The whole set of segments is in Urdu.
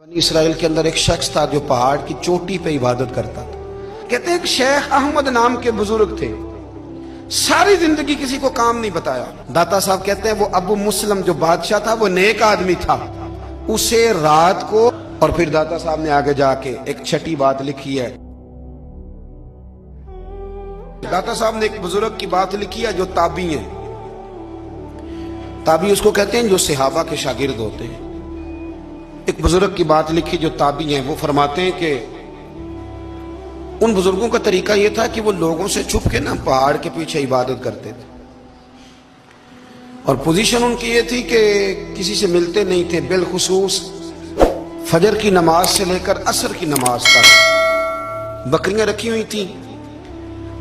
بنی اسرائیل کے اندر ایک شخص تھا جو پہاڑ کی چوٹی پہ عبادت کرتا تھا۔ کہتے ہیں ایک شیخ احمد نام کے بزرگ تھے، ساری زندگی کسی کو کام نہیں بتایا۔ داتا صاحب کہتے ہیں وہ ابو مسلم جو بادشاہ تھا وہ نیک آدمی تھا، اسے رات کو اور پھر داتا صاحب نے آگے جا کے ایک چھٹی بات لکھی ہے۔ داتا صاحب نے ایک بزرگ کی بات لکھی ہے جو تابعی ہیں، تابعی اس کو کہتے ہیں جو صحابہ کے شاگرد ہوتے ہیں۔ ایک بزرگ کی بات لکھی جو تابعی ہیں، وہ فرماتے ہیں کہ ان بزرگوں کا طریقہ یہ تھا کہ وہ لوگوں سے چھپ کے پہاڑ کے پیچھے عبادت کرتے تھے، اور پوزیشن ان کی یہ تھی کہ کسی سے ملتے نہیں تھے، بالخصوص فجر کی نماز سے لے کر عصر کی نماز تک بکریاں رکھی ہوئی تھیں،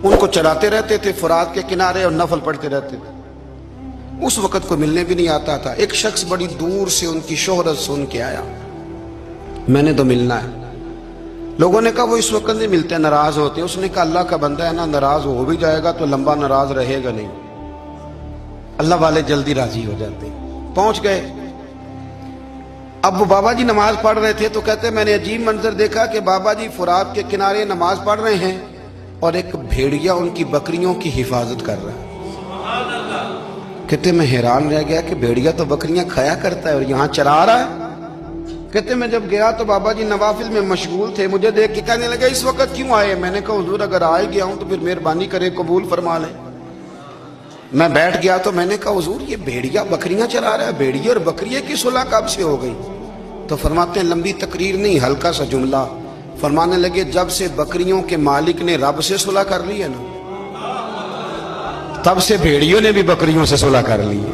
ان کو چراتے رہتے تھے فرات کے کنارے اور نفل پڑھتے رہتے تھے۔ اس وقت کوئی ملنے بھی نہیں آتا تھا۔ ایک شخص بڑی دور سے ان کی شہرت سن کے آیا، میں نے تو ملنا ہے۔ لوگوں نے کہا وہ اس وقت نہیں ملتے، ناراض ہوتے ہیں۔ اس نے کہا اللہ کا بندہ ہے نا، ناراض ہو بھی جائے گا تو لمبا ناراض رہے گا نہیں، اللہ والے جلدی راضی ہو جاتے ہیں۔ پہنچ گئے۔ اب وہ بابا جی نماز پڑھ رہے تھے تو کہتے میں نے عجیب منظر دیکھا کہ بابا جی فرات کے کنارے نماز پڑھ رہے ہیں اور ایک بھیڑیا ان کی بکریوں کی حفاظت کر رہا ہے۔ کہتے میں حیران رہ گیا کہ بھیڑیا تو بکریاں کھایا کرتا ہے اور یہاں چرا رہا ہے۔ کہتے میں جب گیا تو بابا جی نوافل میں مشغول تھے، مجھے دیکھ کے کہنے لگا اس وقت کیوں آئے؟ میں نے کہا حضور اگر آئے گیا ہوں تو پھر مہربانی کرے قبول فرما لیں۔ میں بیٹھ گیا تو میں نے کہا حضور یہ بھیڑیا بکریاں چرا رہا ہے، بھیڑیا اور بکریے کی صلح کب سے ہو گئی؟ تو فرماتے ہیں لمبی تقریر نہیں، ہلکا سا جملہ۔ فرمانے لگے جب سے بکریوں کے مالک نے رب سے صلح کر لی ہے نا، تب سے بھیڑیوں نے بھی بکریوں سے صلح کر لی ہے۔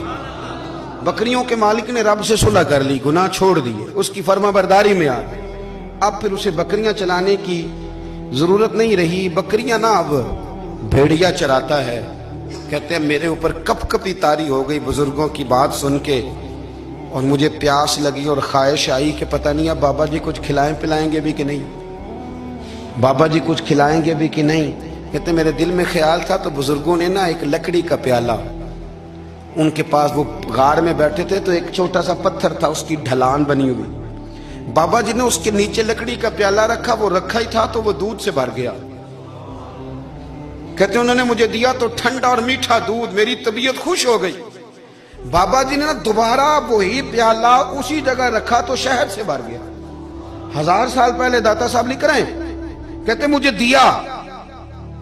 بکریوں کے مالک نے رب سے صلح کر لی، گناہ چھوڑ دیے، اس کی فرما برداری میں آ گئے۔ اب پھر اسے بکریاں چلانے کی ضرورت نہیں رہی، بکریاں نہ اب بھیڑیا چراتا ہے۔ کہتے ہیں میرے اوپر کپ کپی طاری ہو گئی بزرگوں کی بات سن کے، اور مجھے پیاس لگی اور خواہش آئی کہ پتہ نہیں اب بابا جی کچھ کھلائیں پلائیں گے بھی کہ نہیں، بابا جی کچھ کھلائیں گے بھی کہ نہیں۔ کہتے میرے دل میں خیال تھا تو بزرگوں نے ایک لکڑی کا پیالہ، ان کے پاس وہ غار میں بیٹھے تھے تو ایک چھوٹا سا پتھر تھا، اس کی ڈھلان بنی ہوئی، بابا جی نے اس کے نیچے لکڑی کا پیالہ رکھا، وہ رکھا ہی تھا تو وہ دودھ سے بھر گیا۔ کہتے انہوں نے مجھے دیا تو ٹھنڈا اور میٹھا دودھ، میری طبیعت خوش ہو گئی۔ بابا جی نے دوبارہ وہی پیالہ اسی جگہ رکھا تو شہد سے بھر گیا۔ 1000 سال پہلے داتا صاحب لکھ رہے ہیں، کہتے مجھے دیا۔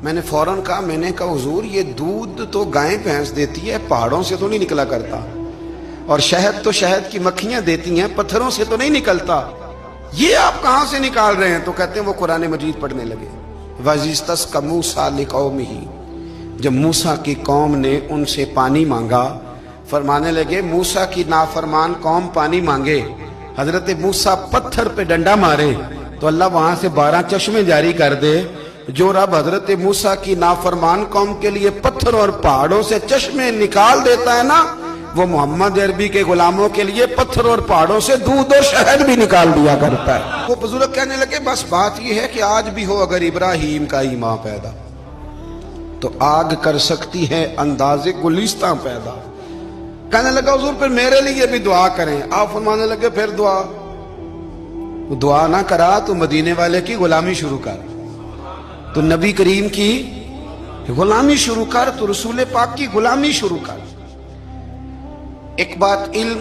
میں نے فوراً کہا، میں نے کہا حضور یہ دودھ تو گائیں بھینس دیتی ہے، پہاڑوں سے تو نہیں نکلا کرتا، اور شہد تو شہد کی مکھیاں دیتی ہیں، پتھروں سے تو نہیں نکلتا، یہ آپ کہاں سے نکال رہے ہیں؟ تو کہتے ہیں وہ قرآن مجید پڑھنے لگے۔ وَإِذِ اسْتَسْقَىٰ مُوسَىٰ لِقَوْمِهِ، جب موسیٰ کی قوم نے ان سے پانی مانگا، فرمانے لگے موسیٰ کی نافرمان قوم پانی مانگے، حضرت موسیٰ پتھر پہ ڈنڈا مارے تو اللہ وہاں سے 12 چشمے جاری کر دے۔ جو رب حضرت موسیٰ کی نافرمان قوم کے لیے پتھر اور پہاڑوں سے چشمے نکال دیتا ہے نا، وہ محمد عربی کے غلاموں کے لیے پتھر اور پہاڑوں سے دودھ اور شہد بھی نکال دیا کرتا ہے۔ وہ بزرگ کہنے لگے بس بات یہ ہے کہ آج بھی ہو اگر ابراہیم کا ایمان پیدا تو آگ کر سکتی ہے انداز گلستاں پیدا۔ کہنے لگا حضور پھر میرے لیے بھی دعا کریں۔ آپ فرمانے لگے پھر دعا نہ کرا تو مدینے والے کی غلامی شروع کر، تو نبی کریم کی غلامی شروع کر، تو رسول پاک کی غلامی شروع کر۔ ایک بات علم،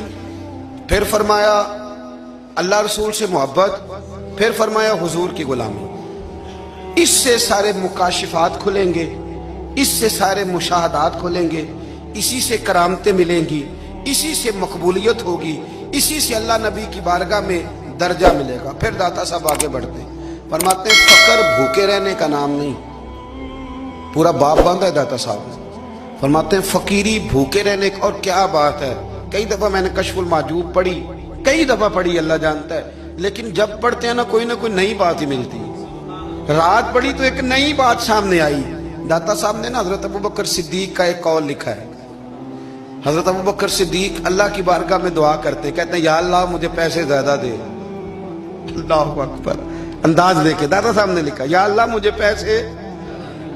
پھر فرمایا اللہ رسول سے محبت، پھر فرمایا حضور کی غلامی۔ اس سے سارے مکاشفات کھلیں گے، اس سے سارے مشاہدات کھلیں گے، اسی سے کرامتیں ملیں گی، اسی سے مقبولیت ہوگی، اسی سے اللہ نبی کی بارگاہ میں درجہ ملے گا۔ پھر داتا صاحب آگے بڑھتے ہیں، فرماتے ہیں فقر بھوکے رہنے کا نام نہیں، پورا باب باندھا ہے داتا صاحب۔ فرماتے ہیں فقیری بھوکے رہنے کا، اور کیا بات ہے، کئی دفعہ میں نے کشف المحجوب پڑھی، کئی دفعہ پڑھی، اللہ جانتا ہے، لیکن جب پڑھتے ہیں نا کوئی نہ کوئی نئی بات ہی ملتی۔ رات پڑھی تو ایک نئی بات سامنے آئی۔ داتا صاحب نے نا حضرت ابوبکر صدیق کا ایک قول لکھا ہے۔ حضرت ابوبکر صدیق اللہ کی بارگاہ میں دعا کرتے، کہتے ہیں یا اللہ مجھے پیسے زیادہ دے۔ اللہ اکبر، انداز لے کے داتا صاحب نے لکھا یا اللہ مجھے پیسے،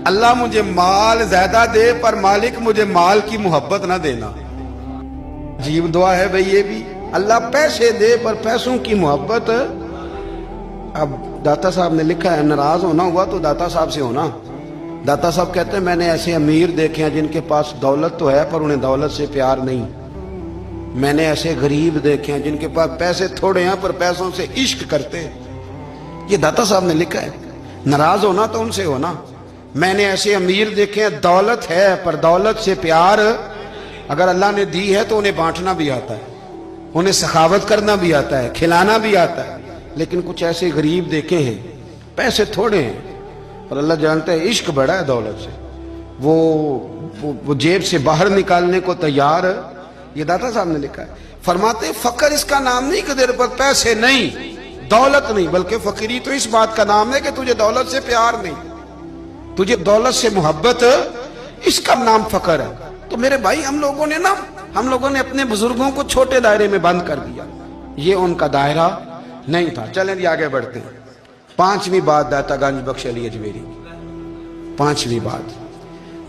اللہ مجھے مال زیادہ دے پر مالک مجھے مال کی محبت نہ دینا۔ عجیب دعا ہے بھئی یہ بھی، اللہ پیسے دے پر پیسوں کی محبت اب داتا صاحب نے لکھا ہے ناراض ہونا ہوا تو داتا صاحب سے ہونا. داتا صاحب کہتے ہیں میں نے ایسے امیر دیکھے ہیں جن کے پاس دولت تو ہے پر انہیں دولت سے پیار نہیں. میں نے ایسے غریب دیکھے ہیں جن کے پاس پیسے تھوڑے ہیں پر پیسوں سے عشق کرتے ہیں. یہ داتا صاحب نے لکھا ہے. ناراض ہونا تو ان سے ہونا. میں نے ایسے امیر دیکھے ہیں دولت ہے پر دولت سے پیار اگر اللہ نے دی ہے تو انہیں بانٹنا بھی آتا ہے, انہیں سخاوت کرنا بھی آتا ہے, کھلانا بھی آتا ہے. لیکن کچھ ایسے غریب دیکھے ہیں پیسے تھوڑے ہیں پر اللہ جانتا ہے عشق بڑا ہے دولت سے, وہ جیب سے باہر نکالنے کو تیار. یہ داتا صاحب نے لکھا ہے. فرماتے فقر اس کا نام نہیں کہ تیرے پر پیسے نہیں, دولت نہیں, بلکہ فقیری تو اس بات کا نام ہے کہ تجھے دولت سے پیار نہیں, تجھے دولت سے محبت, اس کا نام فقر ہے. تو میرے بھائی ہم لوگوں نے اپنے بزرگوں کو چھوٹے دائرے میں بند کر دیا, یہ ان کا دائرہ نہیں تھا. چلیں جی آگے بڑھتے ہیں. 5ویں بات داتا گنج بخش علی اجمیری. 5ویں بات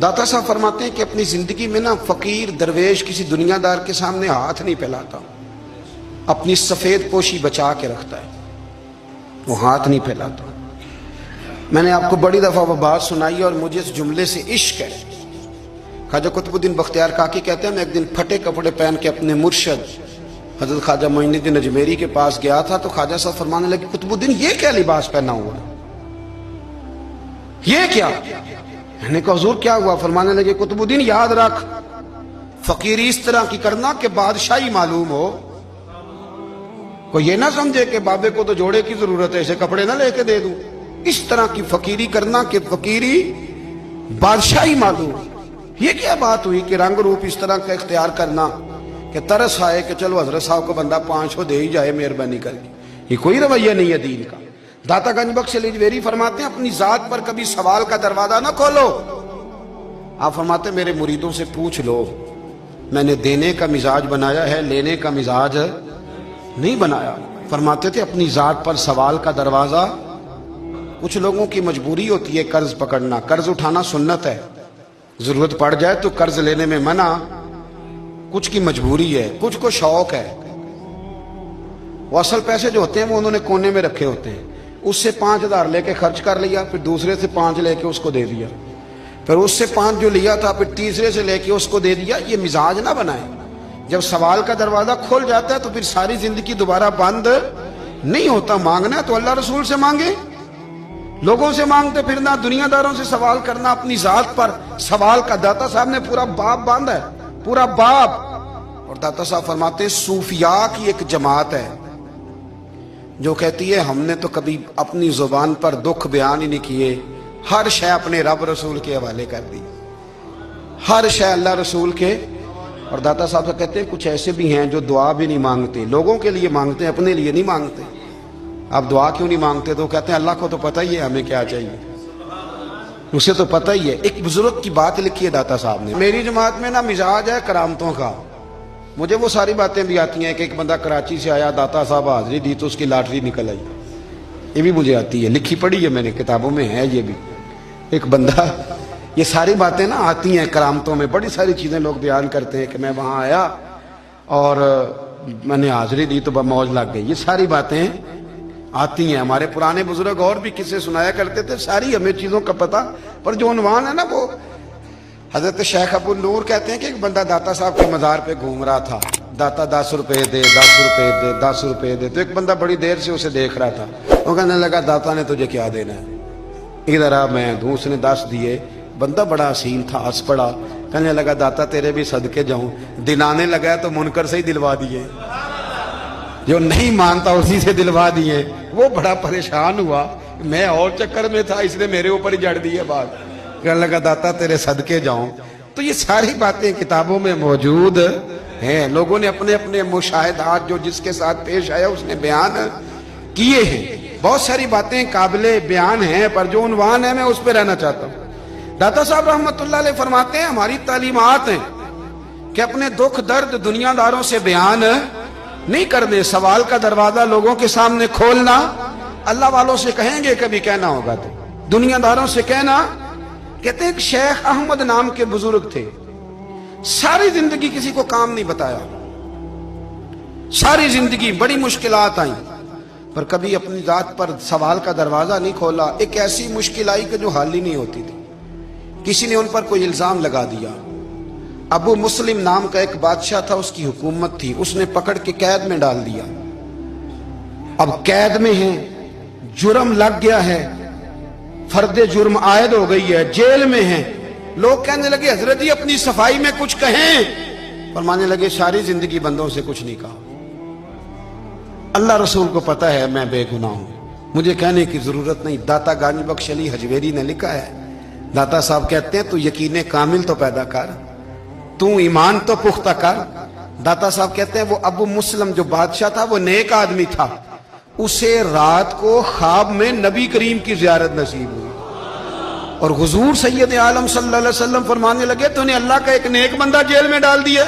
داتا صاحب فرماتے ہیں کہ اپنی زندگی میں نا فقیر درویش کسی دنیا دار کے سامنے ہاتھ نہیں پھیلاتا, اپنی سفید پوشی بچا کے رکھتا ہے, وہ ہاتھ نہیں پھیلاتا. میں نے آپ کو بڑی دفعہ وہ بات سنائی اور مجھے اس جملے سے عشق ہے. خواجہ قطب الدین بختیار کاکی کہتے ہیں میں ایک دن پھٹے کپڑے پہن کے اپنے مرشد حضرت خواجہ معین الدین اجمیری کے پاس گیا تھا تو خواجہ صاحب فرمانے لگے قطب الدین یہ کیا لباس پہنا ہوا ہے, یہ کیا؟ میں نے کہا حضور کیا ہوا؟ فرمانے لگے قطب الدین یاد رکھ فقیری اس طرح کی کرنا کہ بادشاہی معلوم ہو, کوئی یہ نہ سمجھے کہ بابے کو تو جوڑے کی ضرورت ہے اسے کپڑے نہ لے کے دے دوں. اس طرح کی فقیری کرنا کہ فقیری بادشاہی معلوم. یہ کیا بات ہوئی کہ رنگ روپ اس طرح کا اختیار کرنا کہ ترس آئے کہ چلو حضرت صاحب کو بندہ 500 دے ہی جائے مہربانی کر کے. یہ کوئی رویہ نہیں ہے دین کا. داتا گنج بخش علی اجمیری فرماتے ہیں اپنی ذات پر کبھی سوال کا دروازہ نہ کھولو. آپ فرماتے ہیں میرے مریدوں سے پوچھ لو, میں نے دینے کا مزاج بنایا ہے, لینے کا مزاج نہیں بنایا. فرماتے تھے اپنی ذات پر سوال کا دروازہ. کچھ لوگوں کی مجبوری ہوتی ہے قرض پکڑنا, قرض اٹھانا سنت ہے, ضرورت پڑ جائے تو قرض لینے میں منع. کچھ کی مجبوری ہے, کچھ کو شوق ہے. وہ اصل پیسے جو ہوتے ہیں وہ انہوں نے کونے میں رکھے ہوتے ہیں, اس سے 5000 لے کے خرچ کر لیا, پھر دوسرے سے 5 لے کے اس کو دے دیا, پھر اس سے 5 جو لیا تھا پھر تیسرے سے لے کے اس کو دے دیا. یہ مزاج نہ بنائے. جب سوال کا دروازہ کھل جاتا ہے تو پھر ساری زندگی دوبارہ بند نہیں ہوتا. مانگنا ہے تو اللہ رسول سے مانگے, لوگوں سے مانگتے پھرنا, دنیا داروں سے سوال کرنا, اپنی ذات پر سوال کا. داتا صاحب نے پورا باب باندھا ہے, پورا باب. اور داتا صاحب فرماتے ہیں صوفیاء کی ایک جماعت ہے جو کہتی ہے ہم نے تو کبھی اپنی زبان پر دکھ بیان ہی نہیں کیے, ہر شے اپنے رب رسول کے حوالے کر دی, ہر شے اللہ رسول کے. اور داتا صاحب سے کہتے ہیں کچھ ایسے بھی ہیں جو دعا بھی نہیں مانگتے, لوگوں کے لیے مانگتے ہیں, اپنے لیے نہیں مانگتے. آپ دعا کیوں نہیں مانگتے؟ تو کہتے ہیں اللہ کو تو پتہ ہی ہے ہمیں کیا چاہیے, اسے تو پتہ ہی ہے. ایک بزرگ کی بات لکھی ہے داتا صاحب نے, میری جماعت میں نا مزاج ہے کرامتوں کا. مجھے وہ ساری باتیں بھی آتی ہیں کہ ایک بندہ کراچی سے آیا, داتا صاحب حاضری دی تو اس کی لاٹری نکل آئی. یہ بھی مجھے آتی ہے, لکھی پڑھی ہے میں نے, کتابوں میں ہے یہ بھی. ایک بندہ, یہ ساری باتیں نا آتی ہیں کرامتوں میں, بڑی ساری چیزیں لوگ بیان کرتے ہیں کہ میں وہاں آیا اور میں نے حاضری دی تو موج لگ گئی. یہ ساری باتیں آتی ہیں. ہمارے پرانے بزرگ اور بھی قصے سنایا کرتے تھے, ساری ہمیں چیزوں کا پتہ. پر جو عنوان ہے نا وہ حضرت شیخ ابو النور کہتے ہیں کہ ایک بندہ داتا صاحب کے مزار پہ گھوم رہا تھا, داتا 10 روپے دے, 10 روپے دے, 10 روپے دے. تو ایک بندہ بڑی دیر سے اسے دیکھ رہا تھا, وہ کہنے لگا داتا نے تجھے کیا دینا ہے, ادھر آ میں دوں. اس نے 10 دیے. بندہ بڑا حسین تھا, ہنس پڑا, کہنے لگا داتا تیرے بھی صدقے جاؤں. دلانے لگا تو منکر سے ہی دلوا دیے, جو نہیں مانتا اسی سے دلوا دیے. وہ بڑا پریشان ہوا, میں اور چکر میں تھا, اس نے میرے اوپر ہی جڑ دی ہے بات. کہنے لگا داتا تیرے صدقے جاؤں. تو یہ ساری باتیں کتابوں میں موجود ہیں, لوگوں نے اپنے اپنے مشاہدات جو جس کے ساتھ پیش آیا اس نے بیان کیے ہیں. بہت ساری باتیں قابل بیان ہیں, پر جو عنوان ہے میں اس پہ رہنا چاہتا ہوں. داتا صاحب رحمت اللہ علیہ فرماتے ہیں ہماری تعلیمات ہیں کہ اپنے دکھ درد دنیا داروں سے بیان نہیں کرنے, سوال کا دروازہ لوگوں کے سامنے کھولنا. اللہ والوں سے کہیں گے کبھی کہنا ہوگا تو دنیا داروں سے کہنا. کہتے ہیں ایک شیخ احمد نام کے بزرگ تھے, ساری زندگی کسی کو کام نہیں بتایا, ساری زندگی بڑی مشکلات آئیں, پر کبھی اپنی ذات پر سوال کا دروازہ نہیں کھولا. ایک ایسی مشکل آئی کہ جو حل ہی نہیں ہوتی تھی. کسی نے ان پر کوئی الزام لگا دیا. ابو مسلم نام کا ایک بادشاہ تھا, اس کی حکومت تھی, اس نے پکڑ کے قید میں ڈال دیا. اب قید میں ہیں, جرم لگ گیا ہے, فرد جرم عائد ہو گئی ہے, جیل میں ہیں. لوگ کہنے لگے حضرت جی اپنی صفائی میں کچھ کہیں. فرمانے لگے ساری زندگی بندوں سے کچھ نہیں کہا, اللہ رسول کو پتا ہے میں بے گناہ ہوں, مجھے کہنے کی ضرورت نہیں. داتا غانی بخش علی حجویری نے لکھا ہے, داتا صاحب کہتے ہیں تو یقین کامل تو پیدا کر, تو ایمان تو پختہ کر. داتا صاحب کہتے ہیں وہ ابو مسلم جو بادشاہ تھا وہ نیک آدمی تھا, اسے رات کو خواب میں نبی کریم کی زیارت نصیب ہوئی اور حضور سید عالم صلی اللہ علیہ وسلم فرمانے لگے تو نے اللہ کا ایک نیک بندہ جیل میں ڈال دیا,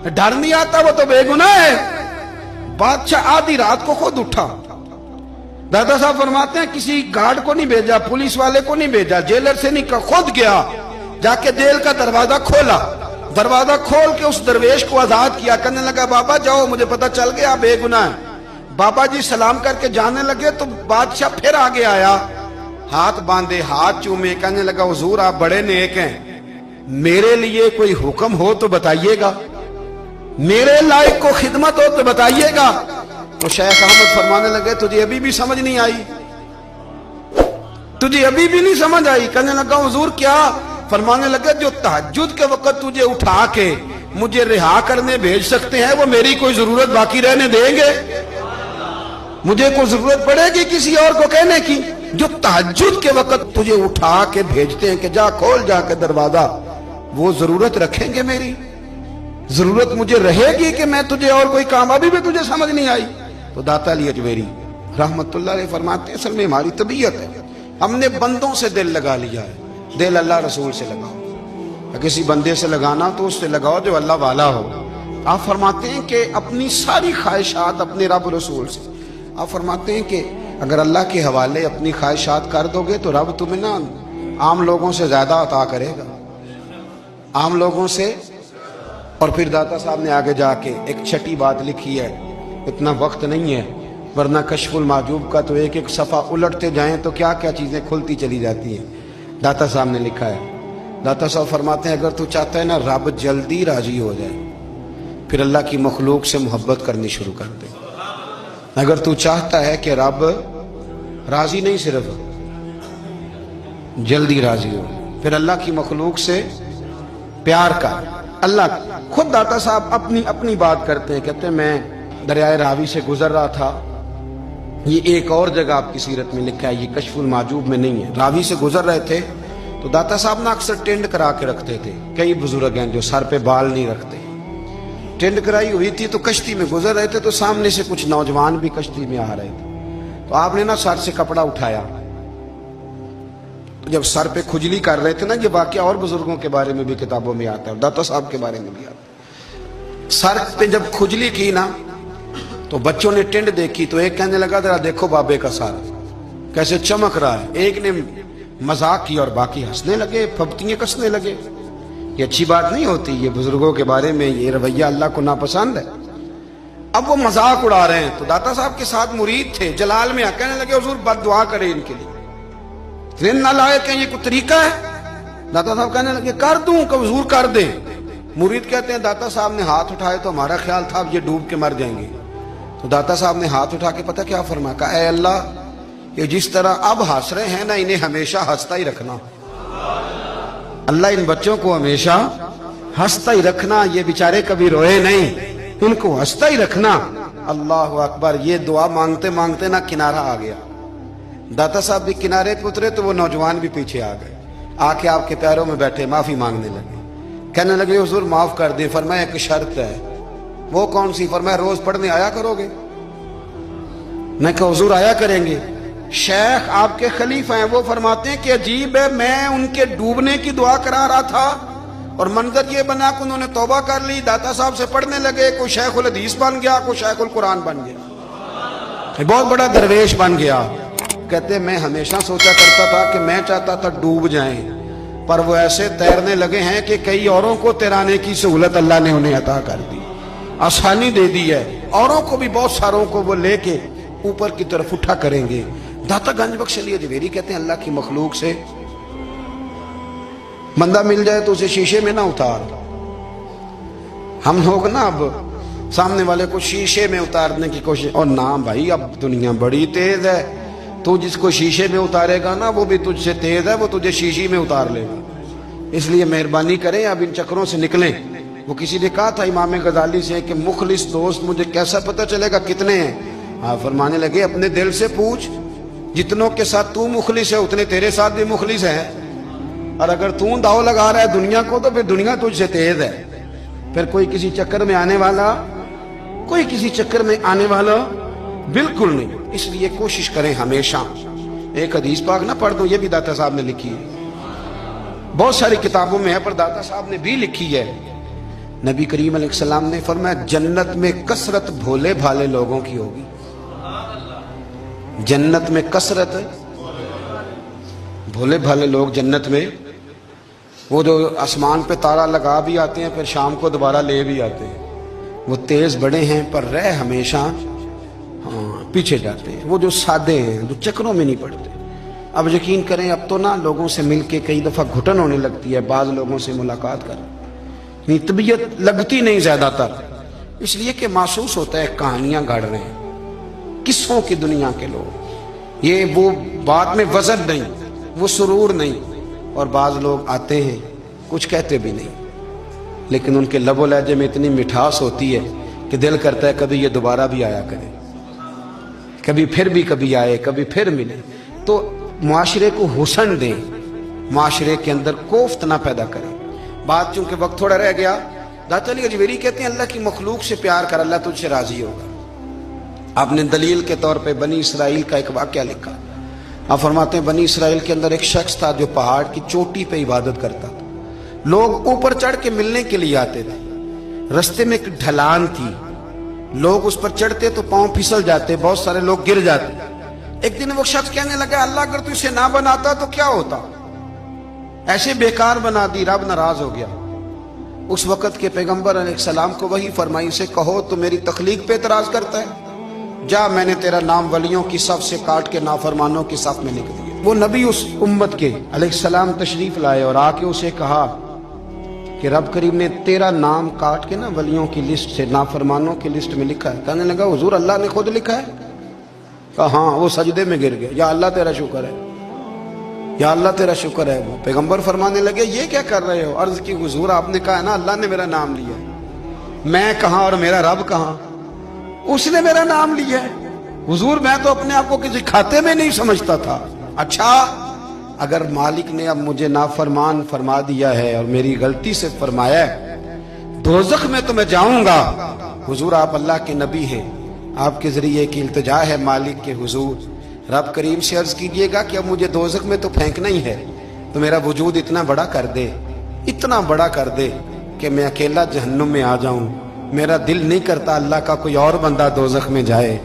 ڈر نہیں آتا, وہ تو بے گناہ ہے. بادشاہ آدھی رات کو خود اٹھا. دادا صاحب فرماتے ہیں کسی گارڈ کو نہیں بھیجا, پولیس والے کو نہیں بھیجا, جیلر سے نہیں کہا, خود گیا, جا کے جیل کا دروازہ کھولا. دروازہ کھول کے اس درویش کو آزاد کیا, کہنے لگا بابا جاؤ, مجھے پتا چل گیا بے گناہ ہے. بابا جی سلام کر کے جانے لگے تو بادشاہ پھر آگے آیا, ہاتھ باندھے, ہاتھ چومے, کہنے لگا حضور آپ بڑے نیک ہیں, میرے لیے کوئی حکم ہو تو بتائیے گا, میرے لائق کو خدمت ہو تو بتائیے گا. تو شیخ احمد فرمانے لگے تجھے ابھی بھی سمجھ نہیں آئی, تجھے ابھی بھی نہیں سمجھ آئی. کہنے لگا حضور کیا؟ فرمانے لگے جو تہجد کے وقت تجھے اٹھا کے مجھے رہا کرنے بھیج سکتے ہیں وہ میری کوئی ضرورت باقی رہنے دیں گے؟ مجھے کوئی ضرورت پڑے گی کسی اور کو کہنے کی؟ جو تہجد کے وقت تجھے اٹھا کے بھیجتے ہیں کہ جا کھول جا کے دروازہ, وہ ضرورت رکھیں گے میری؟ ضرورت مجھے رہے گی کہ میں تجھے اور کوئی کام؟ ابھی بھی تجھے سمجھ نہیں آئی؟ تو داتا علی حجویری رحمت اللہ علیہ فرماتے ہیں اصل میں ہماری طبیعت ہے, ہم نے بندوں سے دل لگا لیا ہے. دل اللہ رسول سے لگاؤ, کسی بندے سے لگانا تو اس سے لگاؤ جو اللہ والا ہو. آپ فرماتے ہیں کہ اپنی ساری خواہشات اپنے رب رسول سے, آپ فرماتے ہیں کہ اگر اللہ کے حوالے اپنی خواہشات کر دو گے تو رب تمہیں نا عام لوگوں سے زیادہ عطا کرے گا, عام لوگوں سے. اور پھر داتا صاحب نے آگے جا کے ایک چھٹی بات لکھی ہے, اتنا وقت نہیں ہے ورنہ کشف المحجوب کا تو ایک ایک صفحہ الٹتے جائیں تو کیا کیا چیزیں کھلتی چلی جاتی ہیں. داتا صاحب نے لکھا ہے, داتا صاحب فرماتے ہیں اگر تو چاہتا ہے نا رب جلدی راضی ہو جائے پھر اللہ کی مخلوق سے محبت کرنی شروع کر دے. اگر تو چاہتا ہے کہ رب راضی نہیں صرف جلدی راضی ہو پھر اللہ کی مخلوق سے پیار کر. اللہ خود داتا صاحب اپنی بات کرتے ہیں, کہتے ہیں میں دریائے راوی سے گزر رہا تھا, یہ ایک اور جگہ آپ کی سیرت میں لکھا ہے, یہ کشف المحجوب میں نہیں ہے. راوی سے گزر رہے تھے تو داتا صاحب نے اکثر ٹینڈ کرا کے رکھتے تھے, کئی بزرگ ہیں جو سر پہ بال نہیں رکھتے, ٹینڈ کرائی ہوئی تھی تو کشتی میں گزر رہے تھے تو سامنے سے کچھ نوجوان بھی کشتی میں آ رہے تھے. تو آپ نے نا سر سے کپڑا اٹھایا, جب سر پہ کھجلی کر رہے تھے نا, یہ واقعہ اور بزرگوں کے بارے میں بھی کتابوں میں آتا ہے, داتا صاحب کے بارے میں بھی آتا ہے. سر پہ جب کھجلی کی نا تو بچوں نے ٹینڈ دیکھی تو ایک کہنے لگا ذرا دیکھو بابے کا سر کیسے چمک رہا ہے. ایک نے مذاق کی اور باقی ہنسنے لگے, پھپتیاں کسنے لگے. یہ اچھی بات نہیں ہوتی, یہ بزرگوں کے بارے میں یہ رویہ اللہ کو ناپسند ہے. اب وہ مذاق اڑا رہے ہیں تو داتا صاحب کے ساتھ مرید تھے جلال میں, کہنے لگے حضور بد دعا کرے ان کے لیے, ذہن نہ لائے کہ یہ کوئی طریقہ ہے. داتا صاحب کہنے لگے کر دوں کہ حضور کر دیں. مرید کہتے ہیں داتا صاحب نے ہاتھ اٹھائے تو ہمارا خیال تھا اب یہ ڈوب کے مر جائیں گے. تو داتا صاحب نے ہاتھ اٹھا کے پتہ کیا فرمایا, کہا اے اللہ یہ جس طرح اب ہنس رہے ہیں نا انہیں ہمیشہ ہنستا ہی رکھنا. اللہ ان بچوں کو ہمیشہ ہنستا ہی رکھنا, یہ بیچارے کبھی روئے نہیں, ان کو ہنستا ہی رکھنا. اللہ اکبر. یہ دعا مانگتے مانگتے نا کنارہ آ گیا. داتا صاحب بھی کنارے پہ اترے تو وہ نوجوان بھی پیچھے آ گئے, آ کے آپ کے پیروں میں بیٹھے معافی مانگنے لگے. کہنے لگے حضور معاف کر دیں. فرمایا ایک شرط ہے. وہ کون سی؟ فرمایا روز پڑھنے آیا کرو گے. میں کہا حضور آیا کریں گے. شیخ آپ کے خلیفہ ہیں, وہ فرماتے ہیں کہ عجیب ہے, میں ان کے ڈوبنے کی دعا کرا رہا تھا اور منظر یہ بنا کہ انہوں نے توبہ کر لی, داتا صاحب سے پڑھنے لگے, کوئی شیخ الحدیث بن گیا, کوئی شیخ القرآن بن گیا, بہت بڑا درویش بن گیا. کہتے میں ہمیشہ سوچا کرتا تھا کہ میں چاہتا تھا ڈوب جائیں, پر وہ ایسے تیرنے لگے ہیں کہ کئی اوروں کو تیرانے کی سہولت اللہ نے انہیں عطا کر دی, آسانی دے دی ہے. اوروں کو بھی بہت ساروں کو وہ لے کے اوپر کی طرف اٹھا کریں گے. داتا گنج بخش علی اجمیری کہتے ہیں اللہ کی مخلوق سے بندہ مل جائے تو اسے شیشے میں نہ اتار. ہم لوگ نا اب سامنے والے کو شیشے میں اتارنے کی کوشش, اور نہ بھائی اب دنیا بڑی تیز ہے, تو جس کو شیشے میں اتارے گا نا وہ بھی تجھ سے تیز ہے, وہ تجھے شیشی میں اتار لے گا. اس لیے مہربانی کریں اب ان چکروں سے نکلیں. وہ کسی نے کہا تھا امام غزالی سے کہ مخلص دوست مجھے کیسا پتہ چلے گا کتنے ہیں؟ آپ فرمانے لگے اپنے دل سے پوچھ, جتنوں کے ساتھ تو مخلص ہے اتنے تیرے ساتھ بھی مخلص ہیں, اور اگر تو داؤ لگا رہا ہے دنیا کو تو پھر دنیا تجھ سے تیز ہے. پھر کوئی کسی چکر میں آنے والا بالکل نہیں. اس لیے کوشش کریں ہمیشہ. ایک حدیث پاک نہ پڑھ دو, یہ بھی داتا صاحب نے لکھی ہے, بہت ساری کتابوں میں ہے پر داتا صاحب نے بھی لکھی ہے. نبی کریم علیہ السلام نے فرمایا جنت میں کثرت بھولے بھالے لوگوں کی ہوگی. جنت میں کثرت بھولے بھالے لوگ جنت میں, وہ جو آسمان پہ تارا لگا بھی آتے ہیں پھر شام کو دوبارہ لے بھی آتے ہیں, وہ تیز بڑے ہیں پر رہ ہمیشہ پیچھے جاتے ہیں. وہ جو سادے ہیں جو چکروں میں نہیں پڑتے. اب یقین کریں اب تو نا لوگوں سے مل کے کئی دفعہ گھٹن ہونے لگتی ہے, بعض لوگوں سے ملاقات کر طبیعت لگتی نہیں زیادہ تر, اس لیے کہ محسوس ہوتا ہے کہانیاں گھڑ رہے ہیں, قصوں کی دنیا کے لوگ. یہ وہ بات میں وزن نہیں, وہ سرور نہیں. اور بعض لوگ آتے ہیں کچھ کہتے بھی نہیں, لیکن ان کے لب و لہجے میں اتنی مٹھاس ہوتی ہے کہ دل کرتا ہے کبھی یہ دوبارہ بھی آیا کرے, کبھی آئے, کبھی پھر ملے. تو معاشرے کو حسن دیں, معاشرے کے اندر کوفت نہ پیدا کریں. بات چونکہ وقت تھوڑا رہ گیا, داتا علی اجمیری کہتے ہیں اللہ کی مخلوق سے پیار کر, اللہ تجھ سے راضی ہوگا. آپ نے دلیل کے طور پہ بنی اسرائیل کا ایک واقعہ لکھا. آپ فرماتے ہیں بنی اسرائیل کے اندر ایک شخص تھا جو پہاڑ کی چوٹی پہ عبادت کرتا تھا. لوگ اوپر چڑھ کے ملنے کے لیے آتے تھے. رستے میں ایک ڈھلان تھی, لوگ اس پر چڑھتے تو پاؤں پھسل جاتے, بہت سارے لوگ گر جاتے. ایک دن وہ شخص کہنے لگا اللہ اگر تو اسے نہ بناتا تو کیا ہوتا, ایسے بیکار بنا دی. رب ناراض ہو گیا. اس وقت کے پیغمبر علیہ السلام کو وہی فرمائی سے کہو تو میری تخلیق پہ اعتراض کرتا ہے, جا میں نے تیرا نام ولیوں کی صف سے کاٹ کے نافرمانوں کی صف میں لکھ دیا. وہ نبی اس امت کے علیہ السلام تشریف لائے اور آ کے اسے کہا کہ رب کریم نے تیرا نام کاٹ کے نا ولیوں کی لسٹ سے نافرمانوں کی لسٹ میں لکھا ہے. کہنے لگا حضور اللہ نے خود لکھا ہے؟ کہا ہاں. وہ سجدے میں گر گئے, یا اللہ تیرا شکر ہے, یا اللہ تیرا شکر ہے. وہ پیغمبر فرمانے لگے یہ کیا کر رہے ہو؟ عرض کی حضور آپ نے کہا ہے نا اللہ نے میرا نام لیا, میں کہاں اور میرا رب کہاں؟ اس نے میرا نام لیا ہے. حضور میں تو اپنے آپ کو کسی کھاتے میں نہیں سمجھتا تھا. اچھا اگر مالک نے اب مجھے نافرمان فرما دیا ہے اور میری غلطی سے فرمایا ہے, دوزخ میں تو میں جاؤں گا. حضور آپ اللہ کے نبی ہیں, آپ کے ذریعے کی التجا ہے مالک کے حضور, رب کریم سے عرض کیجئے گا کہ اب مجھے دوزخ میں تو پھینکنا ہی ہے, تو میرا وجود اتنا بڑا کر دے, اتنا بڑا کر دے کہ میں اکیلا جہنم میں آ جاؤں. میرا دل نہیں کرتا اللہ کا کوئی اور بندہ دوزخ میں جائے.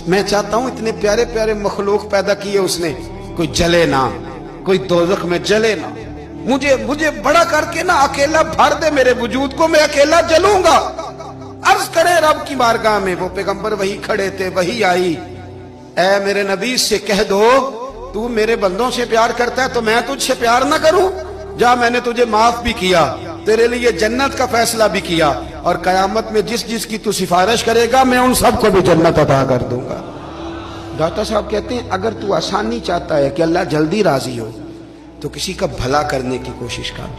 میں چاہتا ہوں اتنے پیارے پیارے مخلوق پیدا کیے اس نے, کوئی جلے نہ, کوئی دوزخ میں جلے نہ. مجھے بڑا کر کے نا اکیلا بھر دے میرے وجود کو, میں اکیلا جلوں گا. عرض کرے رب کی بارگاہ میں. وہ پیغمبر وہی کھڑے تھے, وہی آئی, اے میرے نبی سے کہہ دو تو میرے بندوں سے پیار کرتا ہے تو میں تجھ سے پیار نہ کروں؟ جا میں نے تجھے معاف بھی کیا, تیرے لیے جنت کا فیصلہ بھی کیا, اور قیامت میں جس کی تو سفارش کرے گا میں ان سب کو بھی جنت عطا کر دوں گا. داتا صاحب کہتے ہیں اگر تو آسانی چاہتا ہے کہ اللہ جلدی راضی ہو تو کسی کا بھلا کرنے کی کوشش کر,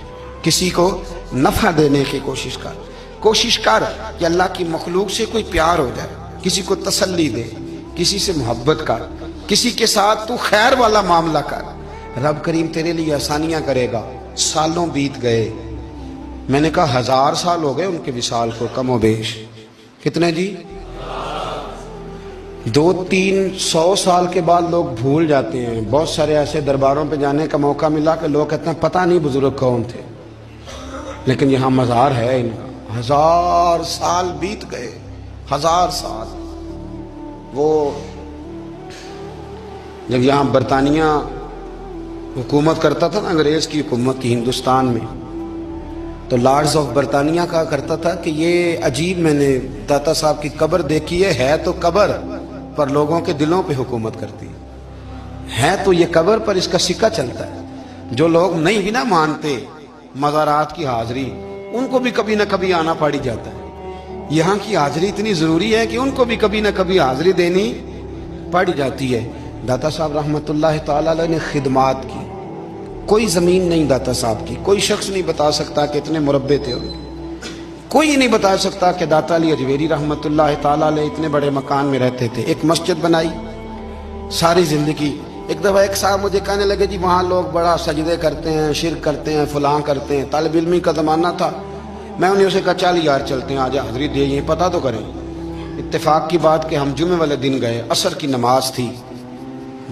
کسی کو نفع دینے کی کوشش کر. کوشش کر کہ اللہ کی مخلوق سے کوئی پیار ہو جائے, کسی کو تسلی دے, کسی سے محبت کر, کسی کے ساتھ تو خیر والا معاملہ کر. رب کریم تیرے لیے آسانیاں کرے گا. سالوں بیت گئے, میں نے کہا 1000 سال ہو گئے ان کے وصال کو کم و بیش. کتنے جی؟ 200-300 سال کے بعد لوگ بھول جاتے ہیں. بہت سارے ایسے درباروں پہ جانے کا موقع ملا کہ لوگ کہتے ہیں پتہ نہیں بزرگ کون تھے, لیکن یہاں مزار ہے ان کا. 1000 سال بیت گئے, 1000 سال. وہ جب یہاں برطانیہ حکومت کرتا تھا نا, انگریز کی حکومت کی ہندوستان میں, تو لارڈز آف برطانیہ کہا کرتا تھا کہ یہ عجیب, میں نے داتا صاحب کی قبر دیکھی ہے تو قبر پر لوگوں کے دلوں پہ حکومت کرتی ہے تو یہ قبر پر اس کا سکہ چلتا ہے. جو لوگ نہیں بھی نہ مانتے مزارات کی حاضری، ان کو بھی کبھی نہ کبھی آنا پڑ ہی جاتا ہے. یہاں کی حاضری اتنی ضروری ہے کہ ان کو بھی کبھی نہ کبھی حاضری دینی پڑ جاتی ہے. داتا صاحب رحمۃ اللہ تعالی علیہ نے خدمات کی، کوئی زمین نہیں داتا صاحب کی. کوئی شخص نہیں بتا سکتا کہ اتنے مربع تھے ان کے. کوئی نہیں بتا سکتا کہ داتا علی اجویری رحمۃ اللہ تعالی علیہ اتنے بڑے مکان میں رہتے تھے. ایک مسجد بنائی ساری زندگی. ایک دفعہ ایک صاحب مجھے کہنے لگے جی وہاں لوگ بڑا سجدے کرتے ہیں، شرک کرتے ہیں، فلاں کرتے ہیں. طالب علمی کا زمانہ تھا. میں انہیں اسے کہا چل یار چلتے ہیں، آج حاضری دے یہ پتہ تو کریں. اتفاق کی بات کہ ہم جمعے والے دن گئے، عصر کی نماز تھی.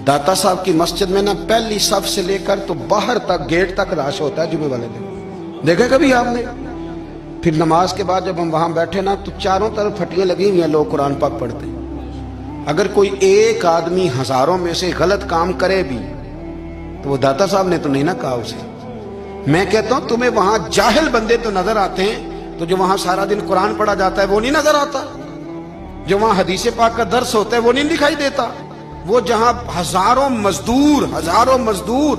داتا صاحب کی مسجد میں نا پہلی صف سے لے کر تو باہر تک گیٹ تک رش ہوتا ہے جمعے والے دن. دیکھیں کبھی آپ نے؟ پھر نماز کے بعد جب ہم وہاں بیٹھے نا تو چاروں طرف پھٹیاں لگی ہوئی ہیں، لوگ قرآن پاک پڑھتے ہیں. اگر کوئی ایک آدمی ہزاروں میں سے غلط کام کرے بھی تو وہ داتا صاحب نے تو نہیں نہ کہا اسے. میں کہتا ہوں تمہیں وہاں جاہل بندے تو نظر آتے ہیں، تو جو وہاں سارا دن قرآن پڑھا جاتا ہے وہ نہیں نظر آتا؟ جو وہاں حدیث پاک کا درس ہوتا ہے وہ نہیں دکھائی دیتا؟ وہ جہاں ہزاروں مزدور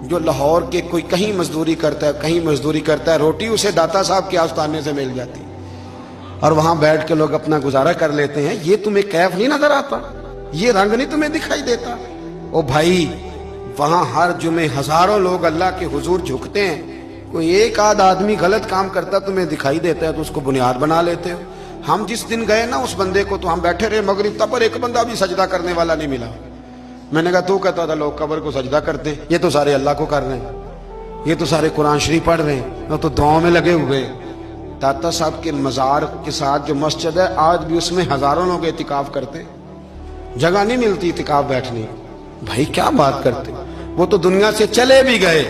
جو لاہور کے کوئی کہیں مزدوری کرتا ہے کہیں مزدوری کرتا ہے، روٹی اسے داتا صاحب کے آستانے سے مل جاتی اور وہاں بیٹھ کے لوگ اپنا گزارا کر لیتے ہیں. یہ تمہیں کیف نہیں نظر آتا؟ یہ رنگ نہیں تمہیں دکھائی دیتا؟ او بھائی وہاں ہر جمعے ہزاروں لوگ اللہ کے حضور جھکتے ہیں. کوئی ایک آدھ آدمی غلط کام کرتا تمہیں دکھائی دیتا ہے تو اس کو بنیاد بنا لیتے ہو. ہم جس دن گئے نا اس بندے کو تو ہم بیٹھے رہے مغرب تک پر ایک بندہ بھی سجدہ کرنے والا نہیں ملا. میں نے کہا تو کہتا تھا لوگ قبر کو سجدہ کرتے ہیں، یہ تو سارے اللہ کو کر رہے ہیں، یہ تو سارے قرآن شریف پڑھ رہے ہیں، وہ تو دعاؤں میں لگے ہوئے. داتا صاحب کے مزار کے ساتھ جو مسجد ہے آج بھی اس میں ہزاروں لوگ اعتکاف کرتے، جگہ نہیں ملتی اعتکاف بیٹھنے. بھائی کیا بات کرتے؟ وہ تو دنیا سے چلے بھی گئے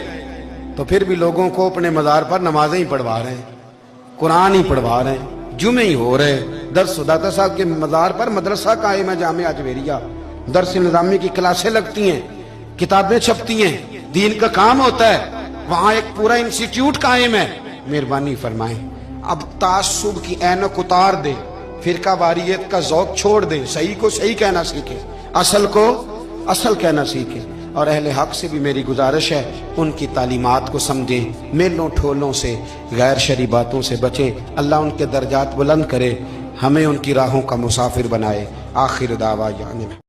تو پھر بھی لوگوں کو اپنے مزار پر نمازیں ہی پڑھوا رہے ہیں، قرآن ہی پڑھوا رہے ہیں، جمعے ہی ہو رہے. درس داتا صاحب کے مزار پر مدرسہ قائم ہے جامعہ اجویریہ، درس نظامی کی کلاسیں لگتی ہیں، کتابیں چھپتی ہیں، دین کا کام ہوتا ہے. وہاں ایک پورا انسٹیٹیوٹ قائم ہے. مہربانی فرمائیں اب تعصب کی اینک اتار دے، فرقہ واریت کا ذوق چھوڑ دے، صحیح کو صحیح کہنا سیکھیں، اصل کو اصل کہنا سیکھیں. اور اہل حق سے بھی میری گزارش ہے ان کی تعلیمات کو سمجھیں، میلوں ٹھولوں سے غیر شرعی باتوں سے بچیں. اللہ ان کے درجات بلند کرے، ہمیں ان کی راہوں کا مسافر بنائے. آخر دعوانا